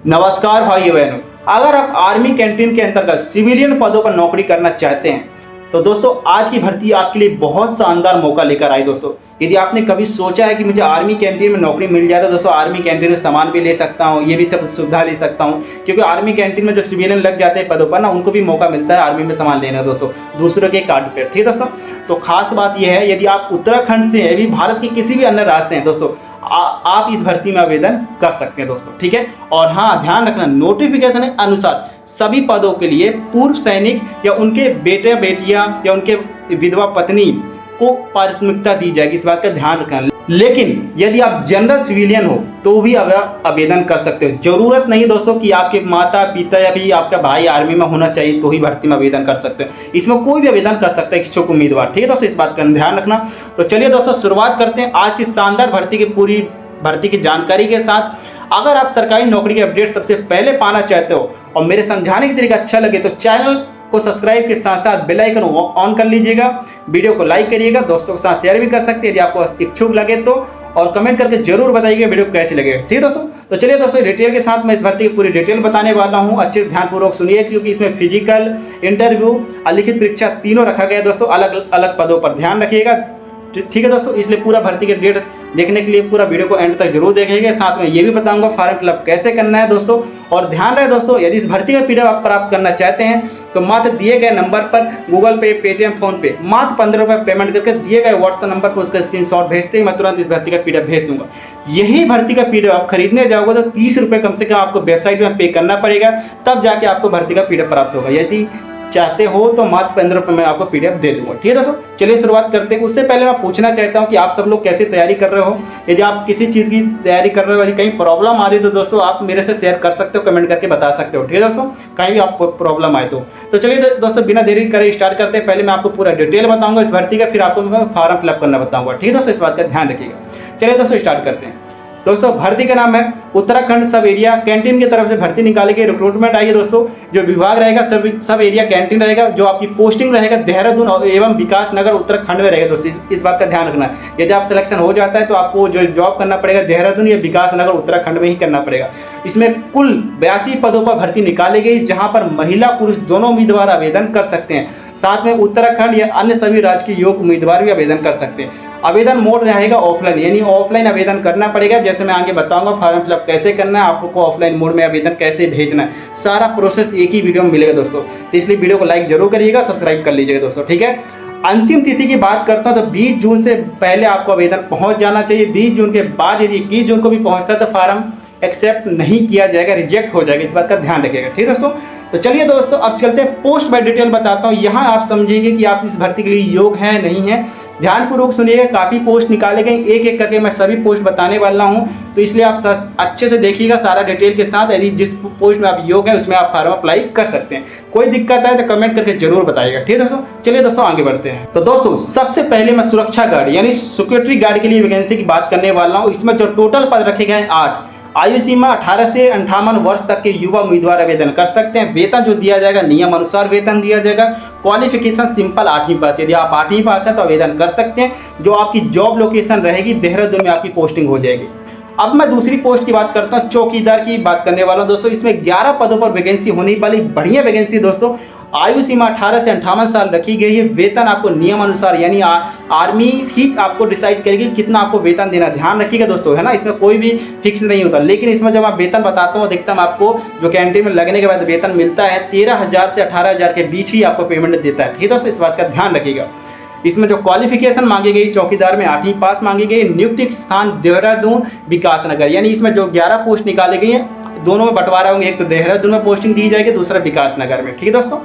नमस्कार भाइयों बहनों, अगर आप आर्मी कैंटीन के अंतर्गत सिविलियन पदों पर नौकरी करना चाहते हैं तो दोस्तों आज की भर्ती आपके लिए बहुत शानदार मौका लेकर आई। दोस्तों यदि आपने कभी सोचा है कि मुझे आर्मी कैंटीन में नौकरी मिल जाए तो दोस्तों आर्मी कैंटीन में सामान भी ले सकता हूँ, ये भी सब सुविधा ले सकता हूँ, क्योंकि आर्मी कैंटीन में जो सिविलियन लग जाते हैं पदों पर ना, उनको भी मौका मिलता है आर्मी में सामान लेने का दोस्तों, दूसरों के कार्ड पे। ठीक है दोस्तों, तो खास बात यह है यदि आप उत्तराखंड से अभी भारत के किसी भी अन्य राज्य से हैं दोस्तों, आप इस भर्ती में आवेदन कर सकते हैं दोस्तों। ठीक है, और हाँ ध्यान रखना, नोटिफिकेशन के अनुसार सभी पदों के लिए पूर्व सैनिक या उनके बेटे बेटियां या उनके विधवा पत्नी को प्राथमिकता दी जाएगी, इस बात का ध्यान रखना। लेकिन यदि आप जनरल सिविलियन हो तो भी आवेदन कर सकते हो। जरूरत नहीं दोस्तों कि आपके माता पिता या भी आपका भाई आर्मी में होना चाहिए तो ही भर्ती में आवेदन कर सकते हो, इसमें कोई भी आवेदन कर सकता है इच्छुक उम्मीदवार। ठीक है दोस्तों, इस बात का ध्यान रखना। तो चलिए दोस्तों शुरुआत करते हैं आज की शानदार पूरी भर्ती की जानकारी के साथ। अगर आप सरकारी नौकरी के अपडेट सबसे पहले पाना चाहते हो और मेरे समझाने की तरीका अच्छा लगे तो चैनल को सब्सक्राइब के साथ साथ बेल आइकन ऑन कर लीजिएगा, वीडियो को लाइक करिएगा, दोस्तों के साथ शेयर भी कर सकते हैं यदि आपको इच्छुक लगे तो, और कमेंट करके जरूर बताइएगा वीडियो कैसे लगे। ठीक है दोस्तों, तो चलिए दोस्तों डिटेल के साथ मैं इस भर्ती की पूरी डिटेल बताने वाला हूं, अच्छे ध्यानपूर्वक सुनिए क्योंकि इसमें फिजिकल, इंटरव्यू और लिखित परीक्षा तीनों रखा गया है दोस्तों, अलग अलग पदों पर ध्यान रखिएगा। ठीक है दोस्तों, इसलिए पूरा भर्ती के डेट देखने के लिए पूरा वीडियो को एंड तक जरूर देखेंगे। साथ में ये भी बताऊंगा फॉर्म फिलअप कैसे करना है दोस्तों। और ध्यान रहे दोस्तों, यदि इस भर्ती का पीडीएफ आप प्राप्त करना चाहते हैं तो मात्र दिए गए नंबर पर गूगल पे, पेटीएम, फोन पे मात्र 15 रुपये पेमेंट करके दिए गए व्हाट्सएप नंबर पर उसका स्क्रीनशॉट भेजते ही मैं तुरंत इस भर्ती का पीडीएफ भेज दूंगा। यही भर्ती का पीडीएफ आप खरीदने जाओगे तो 30 रुपये कम से कम आपको वेबसाइट में पे करना पड़ेगा, तब जाके आपको भर्ती का पीडीएफ प्राप्त होगा। यदि चाहते हो तो मात्र 15 रुपये में आपको पीडीएफ दे दूंगा। ठीक है दोस्तों, चलिए शुरुआत करते हैं। उससे पहले मैं पूछना चाहता हूं कि आप सब लोग कैसे तैयारी कर रहे हो। यदि आप किसी चीज़ की तैयारी कर रहे हो, यदि कहीं प्रॉब्लम आ रही है तो दोस्तों आप मेरे से शेयर कर सकते हो, कमेंट करके बता सकते हो। ठीक है दोस्तों, कहीं भी आपको प्रॉब्लम आए तो चलिए दोस्तों बिना देरी करे स्टार्ट करते हैं। पहले मैं आपको पूरा डिटेल बताऊंगा इस भर्ती का, फिर आपको मैं फॉर्म फिलअप करना बताऊंगा। ठीक है दोस्तों, इस बात का ध्यान रखिएगा। चलिए दोस्तों स्टार्ट करते हैं। दोस्तों भर्ती का नाम है उत्तराखंड सब एरिया कैंटीन की तरफ से भर्ती निकाली गई। रिक्रूटमेंट आई है दोस्तों, जो विभाग रहेगा सब एरिया कैंटीन रहेगा। जो आपकी पोस्टिंग रहेगा देहरादून एवं विकास नगर उत्तराखंड में रहेगा दोस्तों, इस बात का ध्यान रखना है। यदि आप सिलेक्शन हो जाता है तो आपको जो जॉब करना पड़ेगा देहरादून या विकास नगर उत्तराखंड में ही करना पड़ेगा। इसमें कुल 82 पदों पर भर्ती निकाली गई, जहां पर महिला पुरुष दोनों उम्मीदवार आवेदन कर सकते हैं। साथ में उत्तराखंड या अन्य सभी राज्य के योग्य उम्मीदवार भी आवेदन कर सकते हैं। आवेदन मोड रहेगा ऑफलाइन, यानी ऑफलाइन आवेदन करना पड़ेगा। जैसे मैं आगे बताऊंगा फॉर्म फिलअप कैसे करना है, आपको ऑफलाइन मोड में आवेदन कैसे भेजना है, सारा प्रोसेस एक ही वीडियो में मिलेगा दोस्तों। तो इसलिए वीडियो को लाइक जरूर करिएगा, सब्सक्राइब कर लीजिएगा दोस्तों। ठीक है, अंतिम तिथि की बात करता हूं तो 20 जून से पहले आपको आवेदन पहुंच जाना चाहिए। 20 जून के बाद यदि 21 जून को भी पहुंचता है तो फॉर्म एक्सेप्ट नहीं किया जाएगा, रिजेक्ट हो जाएगा, इस बात का ध्यान रखिएगा। ठीक है दोस्तों, तो चलिए दोस्तों अब चलते हैं पोस्ट बाय डिटेल बताता हूं। यहाँ आप समझेंगे कि आप इस भर्ती के लिए योग्य हैं नहीं है। ध्यानपूर्वक सुनिएगा, काफ़ी पोस्ट निकाले गए, एक एक करके मैं सभी पोस्ट बताने वाला हूं, तो इसलिए आप अच्छे से देखिएगा सारा डिटेल के साथ। यदि जिस पोस्ट में आप योग्य हैं उसमें आप फॉर्म अप्लाई कर सकते हैं। कोई दिक्कत है तो कमेंट करके जरूर बताइएगा। ठीक है दोस्तों, चलिए दोस्तों आगे बढ़ते हैं। तो दोस्तों सबसे पहले मैं सुरक्षा गार्ड यानी सिक्योरिटी गार्ड के लिए वैकेंसी की बात करने वाला हूँ। इसमें जो टोटल पद रखे गए हैं 8। आयु सीमा 18 से 58 वर्ष तक के युवा उम्मीदवार आवेदन कर सकते हैं। वेतन जो दिया जाएगा नियम अनुसार वेतन दिया जाएगा। क्वालिफिकेशन सिंपल 8वीं पास, यदि आप 8वीं पास है तो आवेदन कर सकते हैं। जो आपकी जॉब लोकेशन रहेगी देहरादून में आपकी पोस्टिंग हो जाएगी। अब मैं दूसरी पोस्ट की बात करता हूँ, चौकीदार की बात करने वाला हूँ दोस्तों। इसमें 11 पदों पर वैकेंसी होने वाली, बढ़िया वैकेंसी दोस्तों। आयु सीमा 18 से 58 साल रखी गई है। वेतन आपको नियम अनुसार यानी आर्मी ही आपको डिसाइड करेगी कितना आपको वेतन देना, ध्यान रखिएगा दोस्तों, है ना। इसमें कोई भी फिक्स नहीं होता, लेकिन इसमें जब मैं वेतन बताता हूँ अधिकतम आपको जो कैंटीन में लगने के बाद वेतन मिलता है 13,000 से 18,000 के बीच ही आपको पेमेंट देता है। ठीक है दोस्तों, इस बात का ध्यान रखिएगा। इसमें जो क्वालिफिकेशन मांगी गई चौकीदार में 8वीं पास मांगी गई। नियुक्ति स्थान देहरादून विकास नगर, यानी इसमें जो 11 पोस्ट निकाली गई हैं दोनों में बंटवारा होंगे, एक तो देहरादून में पोस्टिंग दी जाएगी, दूसरा विकास नगर में। ठीक है दोस्तों,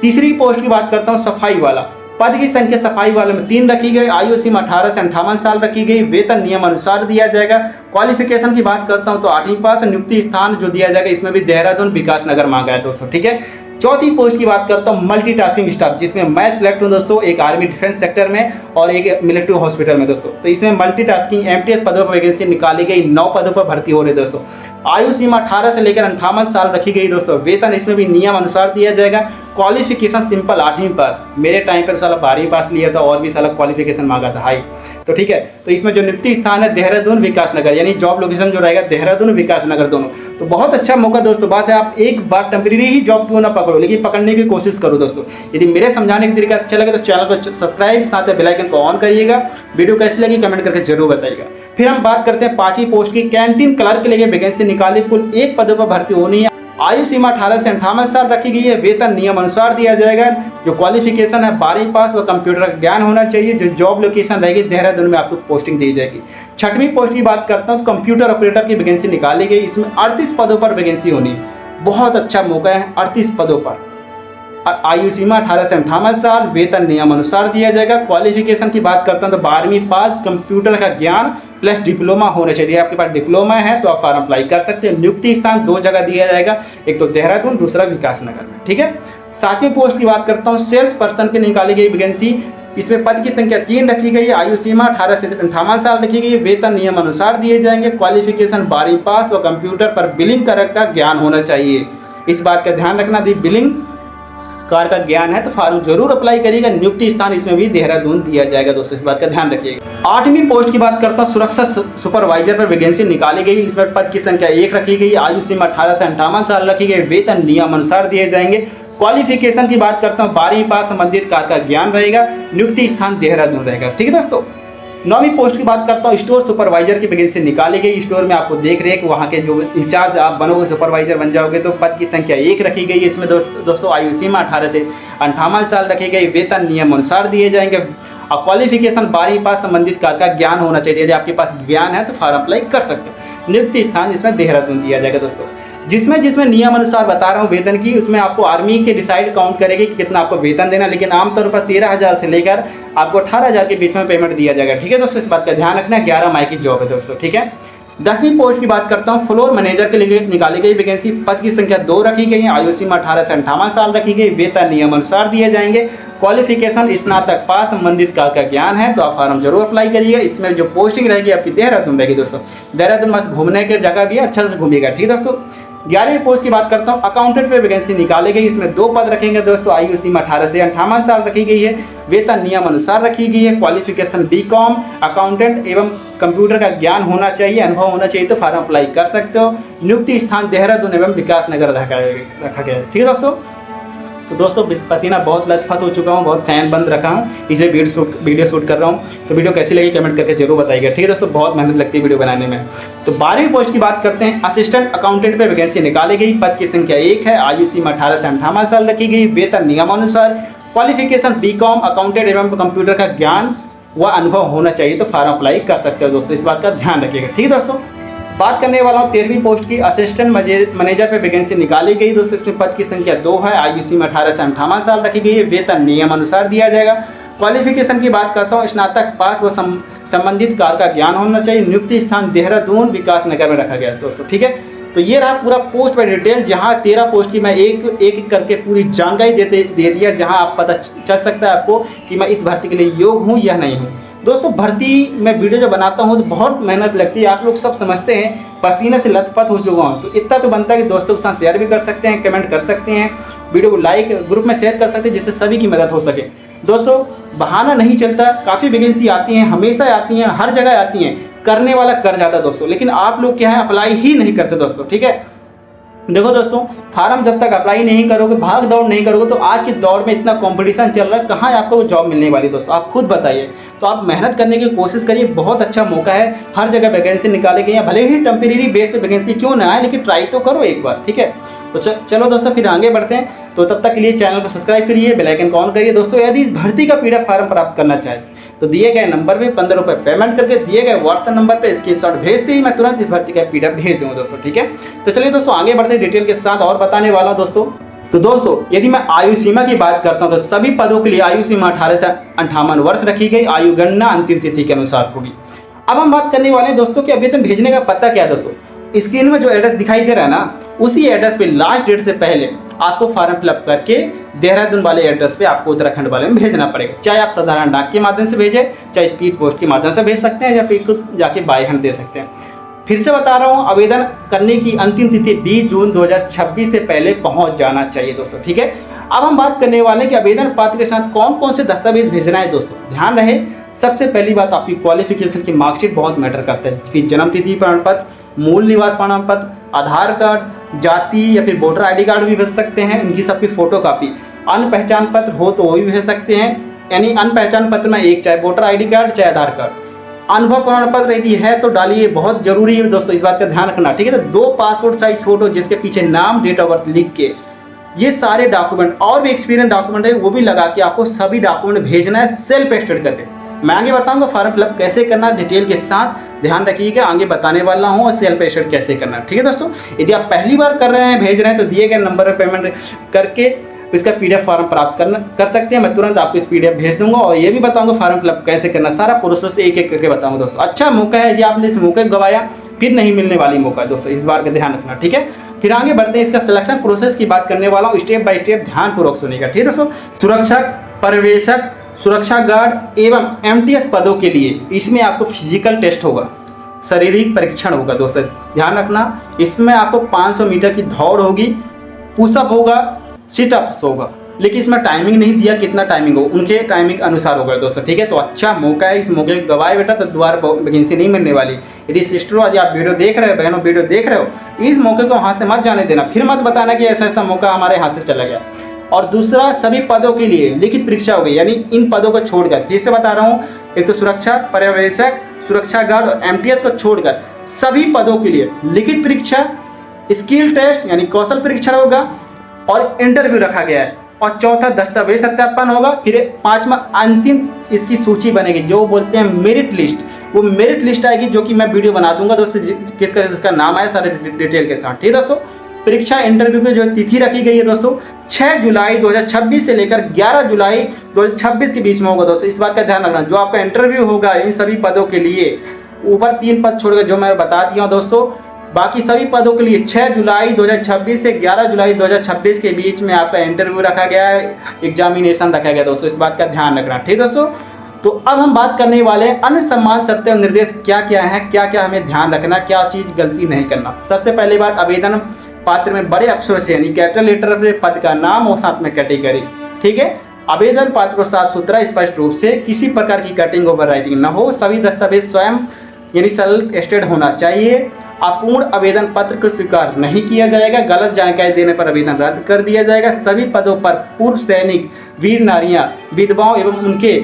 तीसरी पोस्ट की बात करता हूँ सफाई वाला। पद की संख्या सफाई वाले में 3 रखी गई। आयु सीमा 18 से 58 साल रखी गई। वेतन नियम अनुसार दिया जाएगा। क्वालिफिकेशन की बात करता हूं तो 8वीं पास। नियुक्ति स्थान जो दिया जाएगा इसमें भी देहरादून विकास नगर मांगा है दोस्तों। ठीक है, चौथी पोस्ट की बात करता हूँ मल्टीटास्किंग स्टाफ, जिसमें मैं सिलेक्ट हूँ दोस्तों एक आर्मी डिफेंस सेक्टर में और एक मिलिट्री हॉस्पिटल में दोस्तों। तो इसमें मल्टीटास्किंग एमटीएस पदों पर वैकेंसी निकाली गई, 9 पदों पर भर्ती हो रही दोस्तों। आयु सीमा 18 से लेकर 58 साल रखी गई दोस्तों। वेतन इसमें भी नियम अनुसार दिया जाएगा। क्वालिफिकेशन सिंपल 8वीं पास, मेरे टाइम पर साला 12वीं पास लिया था और भी साला क्वालिफिकेशन मांगा था हाई। तो ठीक है, तो इसमें जो नियुक्ति स्थान है देहरादून विकासनगर, यानी जॉब लोकेशन जो रहेगा देहरादून विकासनगर दोनों। तो बहुत अच्छा मौका दोस्तों, बात है आप एक बार टेम्परेरी ही जॉब क्यों ना पकड़ो, लेकिन पकड़ने की कोशिश करो दोस्तों। यदि मेरे समझाने का तरीका अच्छा लगे तो चैनल को सब्सक्राइब, साथ में बेल आइकन को ऑन करिएगा। वीडियो कैसी लगी कमेंट करके जरूर बताइएगा। फिर हम बात करते हैं 5वीं पोस्ट की, कैंटीन क्लर्क के लिए वैकेंसी निकाली, कुल 1 पदों पर भर्ती होनी है। आयु सीमा 18 से 58 साल रखी गई है। वेतन नियम अनुसार दिया जाएगा। जो क्वालिफिकेशन है 12वीं पास व कंप्यूटर का ज्ञान होना चाहिए। जो जॉब लोकेशन रहेगी देहरादून में आपको पोस्टिंग दी जाएगी। 6वीं पोस्ट की बात करता हूँ तो कंप्यूटर ऑपरेटर की वैकेंसी निकाली गई। इसमें 38 पदों पर वैकेंसी होनी है। बहुत अच्छा मौका है, 38 पदों पर। आयु सीमा 18 से 58 साल, वेतन नियम अनुसार दिया जाएगा। क्वालिफिकेशन की बात करता हूँ तो 12वीं पास, कंप्यूटर का ज्ञान प्लस डिप्लोमा होना चाहिए। आपके पास डिप्लोमा है तो आप फॉर्म अप्लाई कर सकते हैं। नियुक्ति स्थान 2 जगह दिया जाएगा, एक तो देहरादून, दूसरा विकासनगर में। ठीक है। 7वीं पोस्ट की बात करता हूँ, सेल्स पर्सन की निकाली गई वैकेंसी। इसमें पद की संख्या 3 रखी गई है। आयु सीमा 18 से 58 साल रखी गई है। वेतन नियम अनुसार दिए जाएंगे। क्वालिफिकेशन 12वीं पास व कंप्यूटर पर बिलिंग का ज्ञान होना चाहिए। इस बात का ध्यान रखना, दी बिलिंग कार का ज्ञान है तो फॉर्म जरूर अप्लाई करिएगा। नियुक्ति स्थान इसमें भी देहरादून दिया जाएगा दोस्तों, इस बात का ध्यान रखिएगा। 8वीं पोस्ट की बात करता हूँ, सुरक्षा सुपरवाइजर पर वैकेंसी निकाली गई। इसमें पद की संख्या 1 रखी गई। आयु सीमा 18 से 58 साल रखी गई। वेतन नियम अनुसार दिए जाएंगे। क्वालिफिकेशन की बात करता हूँ 12वीं पास, संबंधित कार का ज्ञान रहेगा। नियुक्ति स्थान देहरादून रहेगा। ठीक है दोस्तों। 9वीं पोस्ट की बात करता हूँ, स्टोर सुपरवाइजर की वैकेंसी निकाली गई। स्टोर में आपको देख रेख वहाँ के जो इंचार्ज आप बनोगे, सुपरवाइजर बन जाओगे। तो पद की संख्या 1 रखी गई। इसमें दोस्तों आयु सीमा 18 से 58 साल रखी गई। वेतन नियम अनुसार दिए जाएंगे और क्वालिफिकेशन 12वीं पास, संबंधित कार का ज्ञान होना चाहिए। यदि आपके पास ज्ञान है तो फॉर्म अप्लाई कर सकते हो। नियुक्ति स्थान इसमें देहरादून दिया जाएगा दोस्तों। जिसमें नियम अनुसार बता रहा हूँ वेतन की, उसमें आपको आर्मी के डिसाइड काउंट करेगी कि कितना आपको वेतन देना, लेकिन आमतौर पर 13,000 से लेकर आपको 18,000 के बीच में पेमेंट दिया जाएगा। ठीक है दोस्तों, इस बात का ध्यान रखना। 11 माह की जॉब है दोस्तों। ठीक है। 10वीं पोस्ट की बात करता हूँ, फ्लोर मैनेजर के लिए निकाली गई वैकेंसी। पद की संख्या 2 रखी गई है। आयु सीमा 18 से 58 साल रखी गई। वेतन नियम अनुसार दिए जाएंगे। क्वालिफिकेशन स्नातक पास, संबंधित कार का ज्ञान है तो आप फॉर्म जरूर अप्लाई करिएगा। इसमें जो पोस्टिंग रहेगी आपकी देहरादून रहेगी दोस्तों। देहरादून मस्त घूमने की जगह भी है, अच्छा से घूमिएगा। ठीक है दोस्तों। 11वीं पोस्ट की बात करता हूँ, अकाउंटेंट पे वैकेंसी निकाली गई। इसमें 2 पद रखेंगे दोस्तों। आयु सीमा 18 से 58 साल रखी गई है। वेतन नियम अनुसार रखी गई है। क्वालिफिकेशन बीकॉम अकाउंटेंट एवं कंप्यूटर का ज्ञान होना चाहिए, अनुभव होना चाहिए तो फॉर्म अप्लाई कर सकते हो। नियुक्ति स्थान देहरादून एवं विकासनगर रखा गया है। ठीक है दोस्तों। तो दोस्तों पसीना बहुत लथपथ हो चुका हूँ, बहुत फैन बंद रखा हूँ, इसलिए वीडियो शूट कर रहा हूँ। तो वीडियो कैसी लगी कमेंट करके जरूर बताइएगा। ठीक है दोस्तों, बहुत मेहनत लगती है वीडियो बनाने में। तो 12वीं पोस्ट की बात करते हैं, असिस्टेंट अकाउंटेंट पे वैकेंसी निकाली गई। पद की संख्या 1 है। आयु सीमा 18 से 58 साल रखी गई। वेतन नियमानुसार। क्वालिफिकेशन बीकॉम अकाउंटेंट एवं कंप्यूटर का ज्ञान व अनुभव होना चाहिए तो फॉर्म अप्लाई कर सकते हो दोस्तों, इस बात का ध्यान रखिएगा। ठीक है दोस्तों। बात करने वाला हूँ 13वीं पोस्ट की, असिस्टेंट मैनेजर पे वैकेंसी निकाली गई दोस्तों। इसमें पद की संख्या 2 है। आयु सीमा 18 से 58 साल रखी गई है। वेतन नियम अनुसार दिया जाएगा। क्वालिफिकेशन की बात करता हूँ, स्नातक पास व संबंधित कार का ज्ञान होना चाहिए। नियुक्ति स्थान देहरादून विकासनगर में रखा गया है दोस्तों। ठीक है। तो ये रहा पूरा पोस्ट पर डिटेल, जहाँ 13 पोस्ट की मैं एक करके पूरी जानकारी दे दिया, जहाँ आप पता चल सकता है आपको कि मैं इस भर्ती के लिए योग्य हूँ या नहीं हूँ। दोस्तों भर्ती में वीडियो जब बनाता हूँ तो बहुत मेहनत लगती है, आप लोग सब समझते हैं, पसीने से लथपथ हो चुका हूँ। तो इतना तो बनता है कि दोस्तों के साथ शेयर भी कर सकते हैं, कमेंट कर सकते हैं, वीडियो को लाइक ग्रुप में शेयर कर सकते हैं, जिससे सभी की मदद हो सके। दोस्तों बहाना नहीं चलता, काफ़ी वैकेंसी आती हैं, हमेशा आती हैं, हर जगह आती हैं, करने वाला कर जाता है दोस्तों, लेकिन आप लोग क्या है अप्लाई ही नहीं करते दोस्तों। ठीक है। देखो दोस्तों, फार्म जब तक अप्लाई नहीं करोगे, भाग दौड़ नहीं करोगे, तो आज की दौड़ में इतना कंपटीशन चल रहा है, कहाँ आपको जॉब मिलने वाली दोस्तों, आप खुद बताइए। तो आप मेहनत करने की कोशिश करिए, बहुत अच्छा मौका है, हर जगह वैकेंसी निकाले गई है, भले ही टेम्परेरी बेस पे वैकेंसी क्यों ना आए, लेकिन ट्राई तो करो एक बार। ठीक है। तो चलो दोस्तों फिर आगे बढ़ते हैं। तो तब तक के लिए चैनल को सब्सक्राइब करिए, बेल आइकन को ऑन करिए। दोस्तों यदि इस भर्ती का PDF फार्म प्राप्त करना चाहते तो दिए गए नंबर पे 15 रुपये पेमेंट करके दिए गए व्हाट्सएप नंबर पे स्क्रीनशॉट भेजते ही मैं तुरंत इस भर्ती का PDF भेज दूँगा दोस्तों। ठीक है। तो चलिए दोस्तों आगे बढ़ते हैं, डिटेल के साथ और बताने वाला हूं दोस्तों। तो दोस्तों यदि मैं आयु सीमा की बात करता हूं तो सभी पदों के लिए आयु सीमा 18 से 58 वर्ष रखी गई, आयु गणना अंतिम तिथि के अनुसार होगी। अब हम बात करने वाले हैं दोस्तों कि आवेदन भेजने का पता क्या है दोस्तों। स्क्रीन में जो एड्रेस दिखाई दे रहा है ना, उसी एड्रेस पे लास्ट डेट से पहले आपको फॉर्म फिलअप करके देहरादून वाले एड्रेस पे आपको उत्तराखंड वाले में भेजना पड़ेगा। चाहे आप साधारण डाक के माध्यम से भेजें, चाहे स्पीड पोस्ट के माध्यम से भेज सकते हैं, या फिर खुद जाके बाय हैंड दे सकते हैं। फिर से बता रहा हूँ, आवेदन करने की अंतिम तिथि 20 जून 2026 से पहले पहुंच जाना चाहिए दोस्तों, ठीक है। अब हम बात करने वाले हैं कि आवेदन पत्र के साथ कौन कौन से दस्तावेज भेजना है दोस्तों। ध्यान रहे, सबसे पहली बात आपकी क्वालिफिकेशन की मार्कशीट बहुत मैटर करता है। इसकी जन्म तिथि प्रमाण पत्र, मूल निवास प्रमाण पत्र, आधार कार्ड, जाति या फिर वोटर ID कार्ड भी भेज सकते हैं, इनकी सबकी फोटो कापी। अन्य पहचान पत्र हो तो वो भी भेज सकते हैं, यानी अन्य पहचान पत्र में एक चाहे वोटर ID कार्ड चाहे आधार कार्ड। अनुभव प्रमाण पत्र यदि है तो डालिए, बहुत जरूरी है दोस्तों, इस बात का ध्यान रखना, ठीक है। तो 2 पासपोर्ट साइज फोटो जिसके पीछे नाम, डेट ऑफ बर्थ लिख के, ये सारे डॉक्यूमेंट और भी एक्सपीरियंस डॉक्यूमेंट है वो भी लगा के आपको सभी डॉक्यूमेंट भेजना है सेल्फ अटेस्टेड करके। मैं आगे बताऊंगा फॉर्म फिलअप कैसे करना डिटेल के साथ, ध्यान रखिएगा, आगे बताने वाला हूँ, और सेल्फ अटेस्टेड कैसे करना, ठीक है दोस्तों। यदि आप पहली बार कर रहे हैं, भेज रहे हैं, तो दिए गए नंबर पर पेमेंट करके इसका PDF फॉर्म प्राप्त कर सकते हैं। मैं तुरंत आपको इस PDF भेज दूंगा, और ये भी बताऊंगा फॉर्म फिलअप कैसे करना, सारा प्रोसेस एक एक करके बताऊंगा दोस्तों। अच्छा मौका है, यदि आपने इस मौके को गवाया फिर नहीं मिलने वाली मौका है दोस्तों, इस बार का ध्यान रखना, ठीक है। फिर आगे बढ़ते हैं, इसका सिलेक्शन प्रोसेस की बात करने वाला हूँ, स्टेप बाय स्टेप ध्यानपूर्वक सुनिएगा, ठीक है दोस्तों। सुरक्षक, पर्यवेक्षक, सुरक्षा गार्ड एवं MTS पदों के लिए इसमें आपको फिजिकल टेस्ट होगा, शारीरिक परीक्षण होगा दोस्तों, ध्यान रखना। इसमें आपको 500 मीटर की दौड़ होगी, पुशअप होगा, सिटअप्स होगा, लेकिन इसमें टाइमिंग नहीं दिया कितना टाइमिंग हो, उनके टाइमिंग अनुसार होगा दोस्तों, ठीक है। तो अच्छा मौका है, इस मौके को गवाए बेटा तो दोबारा वैकेंसी नहीं मिलने वाली। यदि सिस्टरों, यदि आप वीडियो देख रहे हो, बहनों वीडियो देख रहे हो, इस मौके को हाथ से मत जाने देना, फिर मत बताना कि ऐसा ऐसा मौका हमारे हाथ से चला गया। और दूसरा, सभी पदों के लिए लिखित परीक्षा होगी, यानी इन पदों को छोड़कर, फिर से बता रहा हूँ, एक तो सुरक्षा, पर्यवेक्षक, सुरक्षा गार्ड और MTS को छोड़कर सभी पदों के लिए लिखित परीक्षा, स्किल टेस्ट यानी कौशल परीक्षण होगा, और इंटरव्यू रखा गया है। और चौथा, दस्तावेज सत्यापन होगा। फिर 5वां अंतिम इसकी सूची बनेगी, जो बोलते हैं मेरिट लिस्ट, वो मेरिट लिस्ट आएगी, जो कि मैं वीडियो बना दूंगा दोस्तों, किसका नाम आया सारे डिटेल के साथ, ठीक है दोस्तों। परीक्षा इंटरव्यू की जो तिथि रखी गई है दोस्तों, 6 जुलाई 2026 से लेकर 11 जुलाई 2026 के बीच में होगा दोस्तों, इस बात का ध्यान रखना। जो आपका इंटरव्यू होगा इन सभी पदों के लिए, ऊपर 3 पद छोड़कर जो मैं बता दिया हूँ दोस्तों, बाकी सभी पदों के लिए 6 जुलाई 2026 से 11 जुलाई 2026 के बीच में आपका इंटरव्यू रखा गया है, एग्जामिनेशन रखा गया दोस्तों, इस बात का ध्यान रखना, ठीक दोस्तों। तो अब हम बात करने वाले हैं अन्य सम्मान शर्तें और निर्देश क्या क्या है, क्या क्या हमें ध्यान रखना, क्या चीज़ गलती नहीं करना। सबसे पहली बात, आवेदन पात्र में बड़े अक्षरों से यानी कैपिटल लेटर में पद का नाम और साथ में कैटेगरी, ठीक है। आवेदन पात्र को साफ सुथरा स्पष्ट रूप से, किसी प्रकार की कटिंग ओवर राइटिंग न हो, सभी दस्तावेज स्वयं यानी सेल्फ अटेस्टेड होना चाहिए। अपूर्ण आवेदन पत्र को स्वीकार नहीं किया जाएगा, गलत जानकारी देने पर आवेदन रद्द कर दिया जाएगा। सभी पदों पर पूर्व सैनिक, वीर नारियां, विधवाओं एवं उनके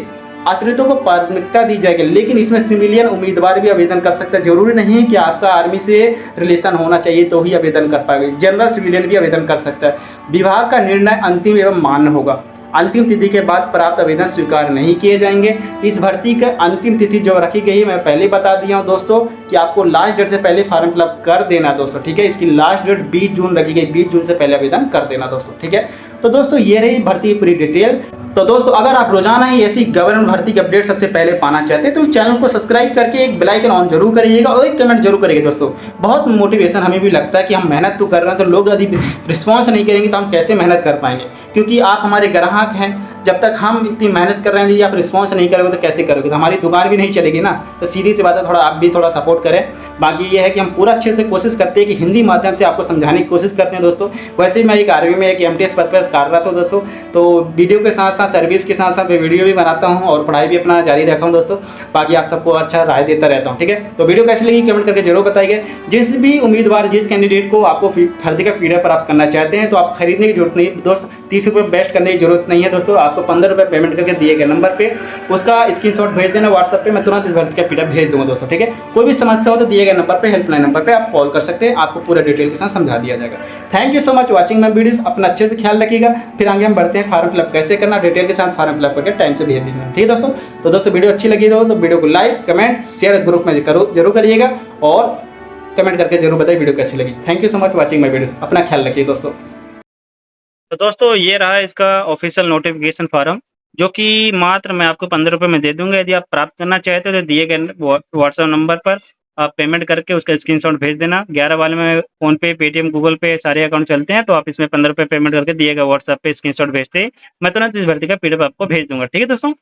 आश्रितों को प्राथमिकता दी जाएगी, लेकिन इसमें सिविलियन उम्मीदवार भी आवेदन कर सकता है। जरूरी नहीं है कि आपका आर्मी से रिलेशन होना चाहिए तो ही आवेदन कर पाएगा, जनरल सिविलियन भी आवेदन कर सकता है। विभाग का निर्णय अंतिम एवं मान्य होगा, अंतिम तिथि के बाद प्राप्त आवेदन स्वीकार नहीं किए जाएंगे। इस भर्ती का अंतिम तिथि जो रखी गई है, मैं पहले बता दिया हूं दोस्तों कि आपको लास्ट डेट से पहले फॉर्म फिलअप कर देना दोस्तों, ठीक है। इसकी लास्ट डेट 20 जून रखी गई, 20 जून से पहले आवेदन कर देना दोस्तों, ठीक है। तो दोस्तों ये रही भर्ती की पूरी डिटेल। तो दोस्तों अगर आप रोजाना ही ऐसी गवर्नमेंट भर्ती की अपडेट सबसे पहले पाना चाहते हैं तो चैनल को सब्सक्राइब करके एक बेल आइकन ऑन जरूर करिएगा और एक कमेंट जरूर करिएगा दोस्तों। बहुत मोटिवेशन हमें भी लगता है कि हम मेहनत तो कर रहे हैं, तो लोग यदि रिस्पॉन्स नहीं करेंगे तो हम कैसे मेहनत कर पाएंगे, क्योंकि आप हमारे ग्राहक हैं। जब तक हम इतनी मेहनत कर रहे हैं, यदि आप रिस्पॉन्स नहीं करोगे तो कैसे करोगे, तो हमारी दुकान भी नहीं चलेगी ना। तो सीधी सी बात है, थोड़ा आप भी थोड़ा सपोर्ट करें। बाकी ये है कि हम पूरा अच्छे से कोशिश करते हैं कि हिंदी माध्यम से आपको समझाने की कोशिश करते हैं दोस्तों। वैसे ही मैं एक आर्मी में एक MTS पद पर कार्यरत हूँ दोस्तों, तो वीडियो के साथ साथ सर्विस के साथ साथ मैं वीडियो भी बनाता हूँ और पढ़ाई भी अपना जारी रखा हूँ दोस्तों। बाकी आप सबको अच्छा राय देता रहता हूँ, ठीक है। तो वीडियो कैसी लगी कमेंट करके जरूर बताइए। जिस भी उम्मीदवार, जिस कैंडिडेट को आपको भर्ती का PDF प्राप्त करना चाहते हैं तो आप खरीदने की जरूरत नहीं दोस्त, 30 रुपये बेस्ट करने की जरूरत नहीं है दोस्तों। आपको 15 रुपये पेमेंट करके दिए गए नंबर पे उसका स्क्रीनशॉट भेज देना व्हाट्सएप पे, मैं तुरंत इस भर्ती का PDF भेज दूंगा दोस्तों, ठीक है। कोई भी समस्या हो तो दिए गए नंबर पे, हेल्पलाइन नंबर पे आप कॉल कर सकते हैं, आपको पूरा डिटेल के साथ समझा दिया जाएगा। Thank you so much watching my videos. अपना अच्छे से ख्याल रखिएगा। फिर आगे हम बढ़ते हैं फॉर्म फिलअप कैसे करना, डिटेल के साथ फॉर्म फिलअप करके टाइम से भेज दीजिएगा, ठीक है दोस्तों। तो दोस्तों वीडियो अच्छी लगी तो वीडियो को लाइक, कमेंट, शेयर ग्रुप में जरूर करिएगा और कमेंट करके जरूर बताइए वीडियो कैसी लगी। Thank you so much watching my videos. अपना ख्याल रखिए दोस्तों। तो दोस्तों ये रहा इसका ऑफिशियल नोटिफिकेशन फॉर्म, जो कि मात्र मैं आपको 15 रुपये में दे दूंगा। यदि आप प्राप्त करना चाहते हो तो दिए गए व्हाट्सएप नंबर पर आप पेमेंट करके उसका स्क्रीनशॉट भेज देना। 11 वाले में फ़ोनपे, पेटीएम, गूगल पे सारे अकाउंट चलते हैं, तो आप इसमें ₹15 पेमेंट करके दिए गए व्हाट्सएप पे स्क्रीनशॉट भेजते ही मैं तुरंत इस भर्ती का पीडीएफ आपको भेज दूँगा। ठीक है दोस्तों?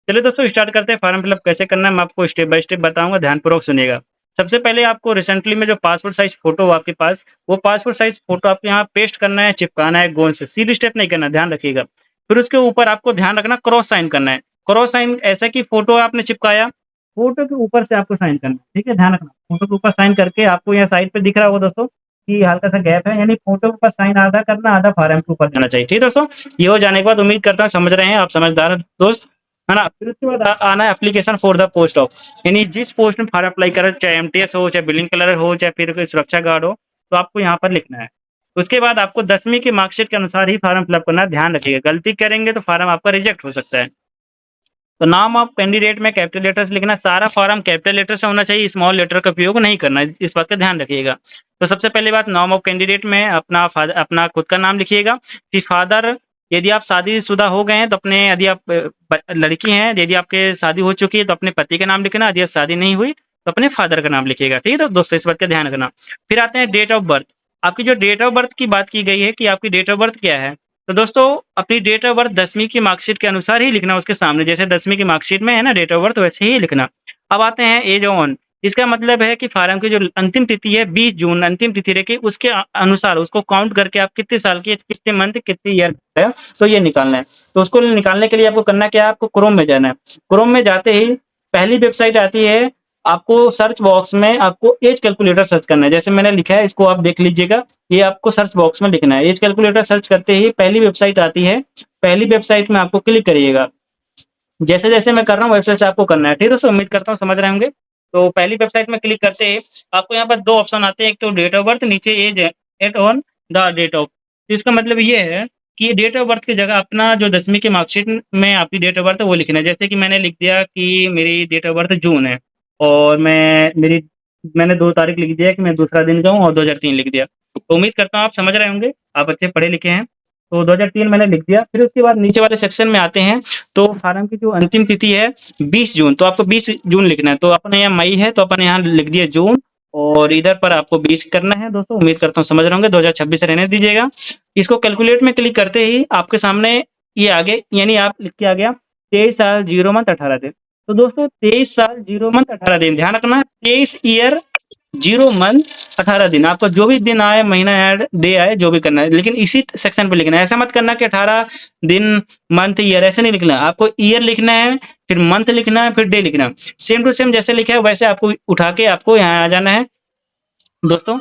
चलिए दोस्तों स्टार्ट करते हैं, फॉर्म फिलअप कैसे करना है मैं आपको स्टेप बाय स्टेप बताऊँगा, ध्यानपूर्वक सुनिएगा। सबसे पहले आपको रिसेंटली में जो पासपोर्ट साइज़ फ़ोटो हो आपके पास, वो पासपोर्ट साइज़ फ़ोटो आपको यहाँ पेस्ट करना है, चिपकाना है गोंद से, सीधी स्टेप नहीं करना, ध्यान रखिएगा। फिर उसके ऊपर आपको ध्यान रखना क्रॉस साइन करना है। क्रॉस साइन ऐसा कि फ़ोटो आपने चिपकाया, फ़ोटो के ऊपर से आपको साइन करना है, ठीक है? ध्यान रखना, फ़ोटो के ऊपर साइन करके आपको यहाँ साइड पे दिख रहा होगा दोस्तों कि हल्का-सा गैप है, यानी फ़ोटो के ऊपर साइन आधा करना, आधा फॉर्म के ऊपर जाना चाहिए, ठीक है दोस्तों? ये हो जाने के बाद उम्मीद करता हूँ समझ रहे हैं आप, समझदार हैं दोस्त, है ना? फिर उसके बाद आना है application for the post of, यानी जिस पोस्ट में फॉर्म अप्लाई कर रहे हो, चाहे एमटीएस हो, चाहे बिलिंग क्लर्क हो, चाहे फिर कोई सुरक्षा गार्ड हो, तो आपको यहाँ पर लिखना है। उसके बाद आपको 10वीं की मार्कशीट के अनुसार ही फॉर्म फिलअप करना है, ध्यान रखिएगा। गलती करेंगे तो फॉर्म आपका रिजेक्ट हो सकता है। तो नाम ऑफ कैंडिडेट में कैपिटल लेटर से लिखना, सारा फॉर्म कैपिटल लेटर से होना चाहिए, स्मॉल लेटर का उपयोग नहीं करना है, इस बात का ध्यान रखिएगा। तो सबसे पहली बात, नाम ऑफ कैंडिडेट में अपना खुद का नाम लिखिएगा। फिर फादर, यदि आप शादीशुदा हो गए हैं तो अपने, यदि आप लड़की हैं, यदि आपके शादी हो चुकी है तो अपने पति का नाम लिखना, यदि शादी नहीं हुई तो अपने फादर का नाम लिखिएगा, ठीक है? तो दोस्तों इस बात का ध्यान रखना। फिर आते हैं डेट ऑफ बर्थ। आपकी जो डेट ऑफ बर्थ की बात की गई है कि आपकी डेट ऑफ बर्थ क्या है, तो दोस्तों अपनी डेट ऑफ बर्थ 10वीं की मार्कशीट के अनुसार ही लिखना उसके सामने, जैसे 10वीं की मार्कशीट में है ना डेट ऑफ बर्थ, वैसे ही लिखना। अब आते हैं एज ऑन, इसका मतलब है कि फार्म की जो अंतिम तिथि है 20 जून अंतिम तिथि रखी, उसके अनुसार उसको काउंट करके आप कितने साल की, कितने मंथ, कितने ईयर है, तो ये निकालना है। तो उसको निकालने के लिए आपको करना क्या है, आपको क्रोम में जाना है। क्रोम में जाते ही पहली वेबसाइट आती है, आपको सर्च बॉक्स में आपको एज कैलकुलेटर सर्च करना है, जैसे मैंने लिखा है इसको आप देख लीजिएगा, ये आपको सर्च बॉक्स में लिखना है। एज कैलकुलेटर सर्च करते ही पहली वेबसाइट आती है, पहली वेबसाइट में आपको क्लिक करिएगा। जैसे-जैसे मैं कर रहा हूँ वैसे-वैसे आपको करना है, ठीक है दोस्तों? उम्मीद करता हूँ समझ रहे होंगे। तो पहली वेबसाइट में क्लिक करते ही आपको यहाँ पर 2 ऑप्शन आते हैं, एक तो डेट ऑफ बर्थ, नीचे age at on the date of. तो इसका मतलब ये है कि डेट ऑफ बर्थ की जगह अपना जो 10वीं की मार्कशीट में आपकी डेट ऑफ बर्थ है वो लिखना है। जैसे कि मैंने लिख दिया कि मेरी डेट ऑफ बर्थ जून है और मैंने 2 तारीख लिख दिया कि मैं दूसरा दिन का हूँ और 2003 लिख दिया। तो उम्मीद करता हूँ आप समझ रहे होंगे, आप अच्छे पढ़े लिखे हैं। तो 2003 मैंने लिख दिया। फिर उसके बाद नीचे वाले सेक्शन में आते हैं, तो फार्म की जो अंतिम तिथि है 20 जून, तो आपको 20 जून लिखना है। तो अपने यहाँ मई है तो अपन यहाँ लिख दिया जून और इधर पर आपको 20 करना है दोस्तों। उम्मीद करता हूँ समझ रहे होंगे, 2026 रहने दीजिएगा। इसको कैलकुलेट में क्लिक करते ही आपके सामने ये आगे, यानी आप लिख के आ गया 23 साल 0 मंथ 18 दिन। तो दोस्तों 23 साल 0 मंथ 18 दिन, ध्यान रखना 23 ईयर 0 मंथ 18 दिन, आपका जो भी दिन आए, महीना आए, डे आए, जो भी करना है, लेकिन इसी सेक्शन पे लिखना है। ऐसा मत करना कि 18 दिन, मंथ, ईयर, ऐसे नहीं लिखना। आपको ईयर लिखना है, फिर मंथ लिखना है, फिर डे लिखना है। सेम टू सेम जैसे लिखा है वैसे आपको उठा के आपको यहाँ आ जाना है दोस्तों।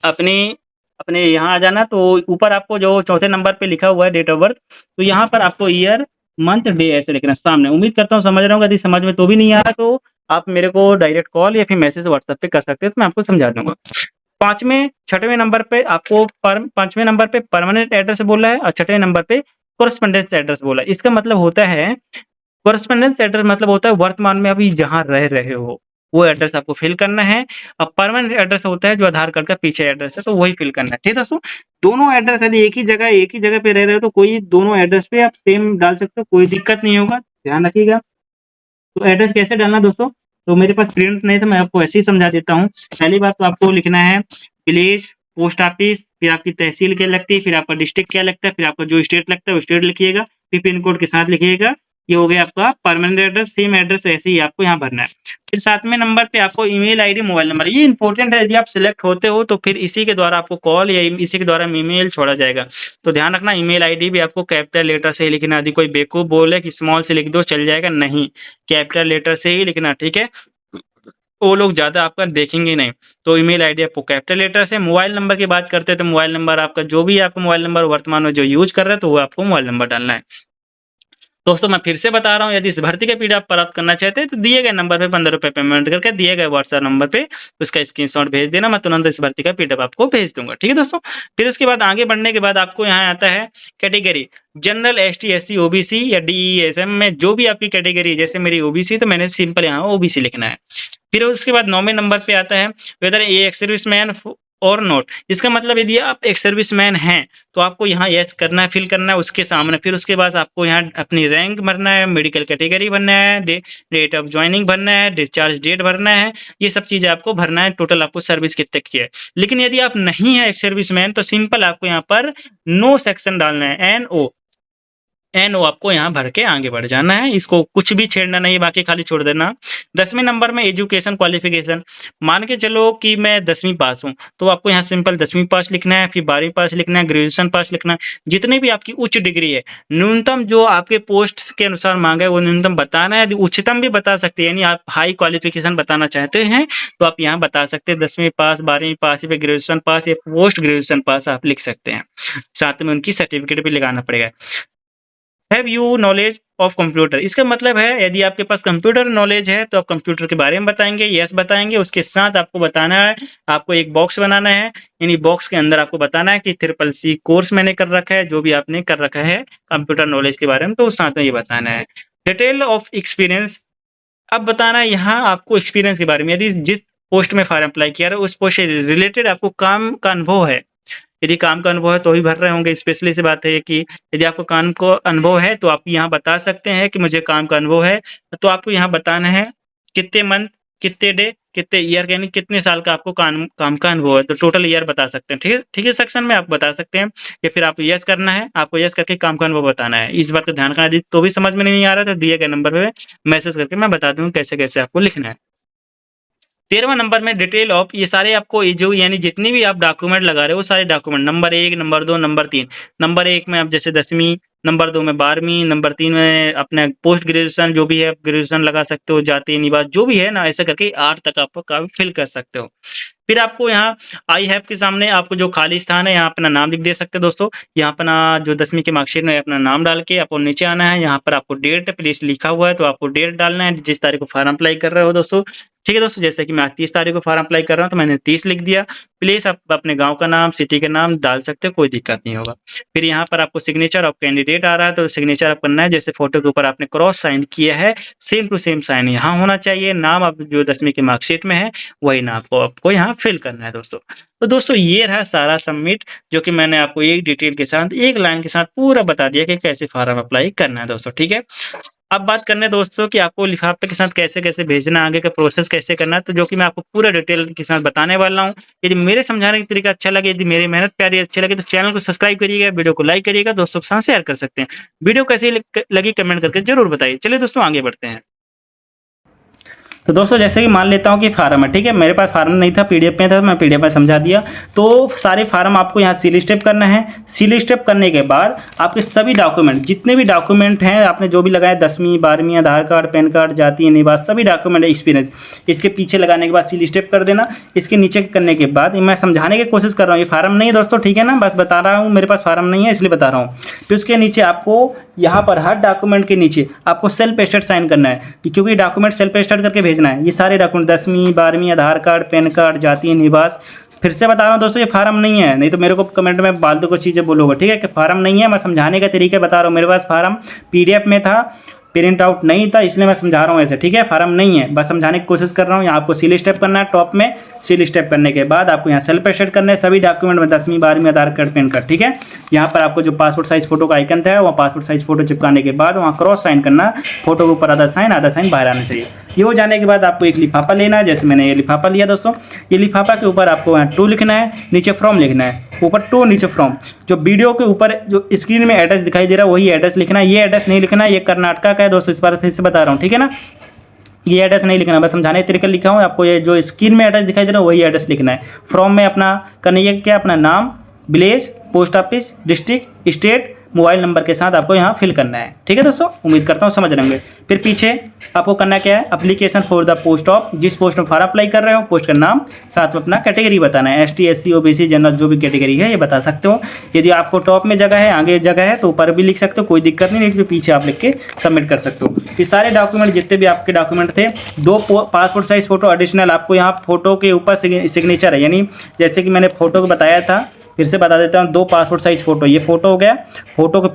अपनी अपने यहाँ आ जाना, तो ऊपर आपको जो चौथे नंबर पे लिखा हुआ है डेट ऑफ बर्थ, तो यहाँ पर आपको ईयर, मंथ, डे ऐसे लिखना है सामने। उम्मीद करता हूँ समझ रहे होंगे। यदि समझ में तो भी नहीं आ रहा तो आप मेरे को डायरेक्ट कॉल या फिर मैसेज व्हाट्सएप पे कर सकते हैं, तो मैं आपको समझा दूँगा। 6वें नंबर पे आपको 5वें नंबर पे परमानेंट एड्रेस बोला है और 6वें नंबर पे कॉरेस्पोंडेंस एड्रेस बोला है। इसका मतलब होता है, कॉरेस्पोंडेंस एड्रेस मतलब होता है वर्तमान में अभी जहाँ रह रहे हो, वो एड्रेस आपको फिल करना है। अब परमानेंट एड्रेस होता है जो आधार कार्ड का पीछे एड्रेस है, तो वही फिल करना है, ठीक है दोस्तों? दोनों एड्रेस यदि एक ही जगह पे रह रहे हो तो कोई दोनों एड्रेस पे आप सेम डाल सकते हो, कोई दिक्कत नहीं होगा, ध्यान रखिएगा। तो एड्रेस कैसे डालना दोस्तों? तो मेरे पास प्रिंट नहीं था, मैं आपको ऐसे ही समझा देता हूँ। पहली बात तो आपको लिखना है विलेज, पोस्ट ऑफिस, फिर आपकी तहसील क्या लगती है, फिर आपका डिस्ट्रिक्ट क्या लगता है, फिर आपका जो स्टेट लगता है वो स्टेट लिखिएगा, फिर पिन कोड के साथ लिखिएगा। ये हो गया आपका परमानेंट एड्रेस। सेम एड्रेस ऐसे ही आपको यहाँ भरना है। फिर 7वें नंबर पे आपको ईमेल आईडी, मोबाइल नंबर, ये इंपॉर्टेंट है। यदि आप सिलेक्ट होते हो तो फिर इसी के द्वारा आपको कॉल या इसी के द्वारा ईमेल छोड़ा जाएगा। तो ध्यान रखना, ईमेल आईडी भी आपको कैपिटल लेटर से ही लिखना। यदि कोई बेवकूफ बोले कि स्मॉल से लिख दो चल जाएगा, नहीं, कैपिटल लेटर से ही लिखना, ठीक है? वो लोग ज़्यादा आपका देखेंगे नहीं। तो ईमेल आईडी आपको कैपिटल लेटर से। मोबाइल नंबर की बात करते हैं तो मोबाइल नंबर आपका जो भी आपका मोबाइल नंबर वर्तमान में जो यूज़ कर रहे हैं तो वो आपको मोबाइल नंबर डालना है। दोस्तों मैं फिर से बता रहा हूँ, यदि इस भर्ती का पीडीएफ प्राप्त करना चाहते हैं तो दिए गए नंबर पे ₹15 पेमेंट करके दिए गए व्हाट्सएप नंबर पे उसका स्क्रीनशॉट भेज देना, मैं तुरंत इस भर्ती का पीडीएफ आपको भेज दूंगा, ठीक है दोस्तों? फिर उसके बाद आगे बढ़ने के बाद आपको यहाँ आता है category, general, ST, SC, OBC या डीईएसएम में जो भी आपकी कैटेगरी है। जैसे मेरी ओबीसी, तो मैंने सिंपल यहाँ ओबीसी लिखना है। फिर उसके बाद 9वें नंबर पे आता है वेदर ए एक्स सर्विसमैन और नॉट। इसका मतलब यदि आप एक सर्विसमैन हैं तो आपको यहाँ यस करना है, फिल करना है उसके सामने। फिर उसके बाद आपको यहाँ अपनी रैंक भरना है, मेडिकल कैटेगरी भरना है, डेट ऑफ ज्वाइनिंग भरना है, डिस्चार्ज डेट भरना है, ये सब चीज़ें आपको भरना है। टोटल आपको सर्विस कितने की है। लेकिन यदि आप नहीं है एक सर्विसमैन तो सिंपल आपको यहाँ पर नो सेक्शन डालना है, NO आपको यहाँ भर के आगे बढ़ जाना है। इसको कुछ भी छेड़ना नहीं, बाकी खाली छोड़ देना। 10वें नंबर में एजुकेशन क्वालिफिकेशन, मान के चलो कि मैं 10वीं पास हूँ तो आपको यहाँ सिंपल 10वीं पास लिखना है, फिर 12वीं पास लिखना है, ग्रेजुएशन पास लिखना है। जितनी भी आपकी उच्च डिग्री है, न्यूनतम जो आपके पोस्ट के अनुसार मांगा है वो न्यूनतम बताना है। यदि उच्चतम भी बता सकते हैं, यानी आप हाई क्वालिफिकेशन बताना चाहते हैं तो आप यहाँ बता सकते हैं 10वीं पास, 12वीं पास, या ग्रेजुएशन पास या पोस्ट ग्रेजुएशन पास आप लिख सकते हैं। साथ में उनकी सर्टिफिकेट भी लगाना पड़ेगा। Have you knowledge of computer, इसका मतलब है यदि आपके पास कंप्यूटर नॉलेज है तो आप कंप्यूटर के बारे में बताएंगे, यस बताएंगे। उसके साथ आपको बताना है, आपको एक बॉक्स बनाना है, यानी बॉक्स के अंदर आपको बताना है कि CCC कोर्स मैंने कर रखा है, जो भी आपने कर रखा है कंप्यूटर नॉलेज के बारे में, तो साथ में ये बताना है। डिटेल ऑफ एक्सपीरियंस, अब बताना है यहाँ आपको एक्सपीरियंस के बारे में। यदि जिस पोस्ट में फॉर्म अप्लाई किया है उस पोस्ट से रिलेटेड आपको काम का अनुभव है, यदि काम का अनुभव है तो ही भर रहे होंगे। स्पेशली से बात है कि यदि आपको काम का अनुभव है तो आप यहाँ बता सकते हैं कि मुझे काम का अनुभव है। तो आपको यहाँ बताना है कितने मंथ, कितने डे, कितने ईयर, यानी कितने साल का आपको काम का अनुभव है। तो टोटल ईयर बता सकते हैं, ठीक है। ठीक है, सेक्शन में आप बता सकते हैं या फिर आप यस करना है, आपको यस करके काम का अनुभव बताना है। इस बात का ध्यान रखना। यदि तो भी समझ में नहीं आ रहा तो दिए गए नंबर पे मैसेज करके मैं बता दूँ कैसे कैसे आपको लिखना है। 13वां नंबर में डिटेल ऑफ, ये सारे आपको ये जो यानी जितनी भी आप डॉक्यूमेंट लगा रहे हो वो सारे document, number 1, number 2, number 3। Number 1 में आप जैसे 10वीं, नंबर 2 में 12वीं, नंबर 3 में अपना पोस्ट ग्रेजुएशन, जो भी है ग्रेजुएशन लगा सकते हो, जाति निवास जो भी है ना, ऐसा करके 8 तक आपको काम फिल कर सकते हो। फिर आपको यहाँ आई हैव के सामने आपको जो खाली स्थान है यहाँ अपना नाम लिख दे सकते हो दोस्तों। यहाँ अपना जो 10वीं की मार्कशीट में अपना नाम डाल के आपको नीचे आना है। यहाँ पर आपको डेट प्लेस लिखा हुआ है तो आपको डेट डालना है जिस तारीख को फॉर्म अप्लाई कर रहे हो दोस्तों। ठीक है दोस्तों, जैसे कि मैं आज 30 तारीख को फॉर्म अप्लाई कर रहा हूँ तो मैंने 30 लिख दिया। प्लीज आप अपने गांव का नाम, सिटी का नाम डाल सकते हो, कोई दिक्कत नहीं होगा। फिर यहाँ पर आपको सिग्नेचर ऑफ कैंडिडेट आ रहा है तो सिग्नेचर आप करना है। जैसे फोटो के ऊपर आपने क्रॉस साइन किया है, सेम टू सेम साइन यहाँ होना चाहिए। नाम आप जो 10वीं की मार्कशीट में है वही नाम आपको यहाँ फिल करना है दोस्तों। तो दोस्तों ये रहा सारा सबमिट, जो कि मैंने आपको एक डिटेल के साथ, एक लाइन के साथ पूरा बता दिया कि कैसे फॉर्म अप्लाई करना है दोस्तों। ठीक है, अब बात करने दोस्तों कि आपको लिफाफे के साथ कैसे कैसे भेजना, आगे का प्रोसेस कैसे करना है, तो जो कि मैं आपको पूरा डिटेल के साथ बताने वाला हूँ। यदि मेरे समझाने का तरीका अच्छा लगे, यदि मेरी मेहनत प्यारी अच्छी लगे तो चैनल को सब्सक्राइब करिएगा, वीडियो को लाइक करिएगा, दोस्तों के साथ शेयर कर सकते हैं। वीडियो कैसी लगी कमेंट करके जरूर बताइए। चलिए दोस्तों आगे बढ़ते हैं। तो दोस्तों जैसे कि मान लेता हूँ कि फार्म है, ठीक है, मेरे पास फार्म नहीं था, पीडीएफ में था, मैं पीडीएफ में समझा दिया। तो सारे फार्म आपको यहाँ सील स्टेप करना है। सील स्टेप करने के बाद आपके सभी डॉक्यूमेंट, जितने भी डॉक्यूमेंट हैं आपने जो भी लगाए, 10वीं 12वीं, आधार कार्ड, पैन कार्ड, जाति निवास, सभी डॉक्यूमेंट, एक्सपीरियंस, इसके पीछे लगाने के बाद सील स्टेप कर देना। इसके नीचे करने के बाद मैं समझाने की कोशिश कर रहा हूँ, ये फार्म नहीं है दोस्तों, ठीक है ना, बस बता रहा हूँ, मेरे पास फार्म नहीं है इसलिए बता रहा हूँ। फिर उसके नीचे आपको यहाँ पर हर डॉक्यूमेंट के नीचे आपको सेल्फ एटेस्टेड साइन करना है, क्योंकि डॉक्यूमेंट सेल्फ एटेस्टेड करके भेजना है। ये सारे डॉक्यूमेंट 10वीं 12वीं, आधार कार्ड, पैन कार्ड, जातीय निवास। फिर से बता रहा हूँ दोस्तों, ये फार्म नहीं है, नहीं तो मेरे को कमेंट में फालतू को चीज़ें बोलोगे, ठीक है, कि फार्म नहीं है। मैं समझाने का तरीका बता रहा हूँ, मेरे पास फार्म पीडीएफ में था, प्रिंट आउट नहीं था, इसलिए मैं समझा रहा हूँ ऐसे, ठीक है। फार्म नहीं है, बस समझाने की कोशिश कर रहा हूँ। यहाँ आपको सील स्टेप करना है, टॉप में सील स्टेप करने के बाद आपको यहाँ सेल्फ एटेस्टेड करना है सभी डॉक्यूमेंट में, 10वीं 12वीं, आधार कार्ड, पैन कार्ड, ठीक है। यहाँ पर आपको जो पासपोर्ट साइज फोटो का आइकन था वहाँ पासपोर्ट साइज फोटो चिपकाने के बाद वहाँ क्रॉस साइन करना, फोटो के ऊपर आधा साइन बाहर आना चाहिए। ये हो जाने के बाद आपको एक लिफाफा लेना है, जैसे मैंने ये लिफाफा लिया दोस्तों। ये लिफाफा के ऊपर आपको यहाँ टू लिखना है, नीचे फ्रॉम लिखना है, ऊपर टू नीचे फ्रॉम। जो वीडियो के ऊपर जो स्क्रीन में एड्रेस दिखाई दे रहा है वही एड्रेस लिखना है, ये एड्रेस नहीं लिखना है, ये कर्नाटका का है दोस्तों, इस बार फिर से बता रहा हूँ, ठीक है ना। ये एड्रेस नहीं लिखना, बस समझाने के तरीके लिखा हूँ आपको। ये जो स्क्रीन में एड्रेस दिखाई दे रहा है वही एड्रेस लिखना है। फ्रॉम में अपना करना ये क्या, अपना नाम, village, post office, district, state, mobile number के साथ आपको यहाँ फिल करना है, ठीक है दोस्तों। उम्मीद करता हूँ समझ रहे होंगे। फिर पीछे आपको करना क्या है, application for the post of, जिस पोस्ट में फॉर्म अप्लाई कर रहे हो पोस्ट का नाम, साथ में अपना कैटेगरी बताना है, ST SC OBC जनरल, जो भी कैटेगरी है ये बता सकते हो। यदि आपको टॉप में जगह है, आगे जगह है तो ऊपर भी लिख सकते हो, कोई दिक्कत नहीं तो पीछे आप लिख के सबमिट कर सकते हो। ये सारे डॉक्यूमेंट जितने भी आपके डॉक्यूमेंट थे, 2 पासपोर्ट साइज फोटो एडिशनल आपको यहाँ फोटो के ऊपर सिग्नेचर है, यानी जैसे कि मैंने फोटो को बताया था, फिर से बता देता हूँ, 2 पासपोर्ट साइज फोटो, ये फोटो हो गया। फोटो के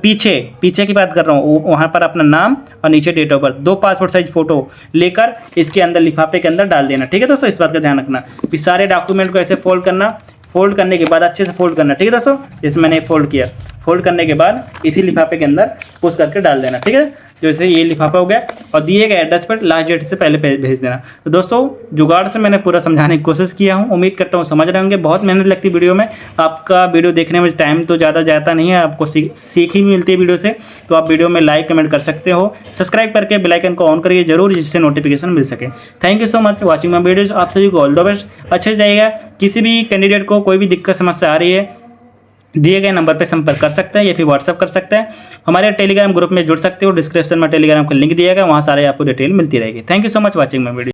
पीछे की बात कर रहा हूँ, वहाँ पर अपना नाम और नीचे date of birth, 2 passport size photo लेकर इसके अंदर लिफाफे के अंदर डाल देना, ठीक है दोस्तों, इस बात का ध्यान रखना। फिर सारे डॉक्यूमेंट को ऐसे फोल्ड करना, फोल्ड करने के बाद अच्छे से फोल्ड करना, ठीक है दोस्तों। जैसे मैंने फोल्ड किया, फोल्ड करने के बाद इसी लिफाफे के अंदर पुश करके डाल देना, ठीक है। जैसे ये लिफाफा हो गया और दिए गए एड्रेस पर लास्ट डेट से पहले भेज देना। तो दोस्तों जुगाड़ से मैंने पूरा समझाने की कोशिश किया हूँ, उम्मीद करता हूँ समझ रहे होंगे। बहुत मेहनत लगती है वीडियो में, आपका वीडियो देखने में टाइम तो ज़्यादा जाता नहीं है, आपको सीख ही मिलती है वीडियो से। तो आप वीडियो में लाइक कमेंट कर सकते हो, सब्सक्राइब करके बेल आइकन को ऑन करिए जरूर, जिससे नोटिफिकेशन मिल सके। Thank you so much watching my videos. आप सभी को ऑल द बेस्ट, अच्छे से जाइएगा। किसी भी कैंडिडेट को कोई भी दिक्कत समस्या आ रही है, दिए गए नंबर पर संपर्क कर सकते हैं या फिर व्हाट्सअप कर सकते हैं। हमारे टेलीग्राम ग्रुप में जुड़ सकते हो, डिस्क्रिप्शन में टेलीग्राम का लिंक दिया गया, वहाँ सारे आपको डिटेल मिलती रहेगी। Thank you so much watching my video.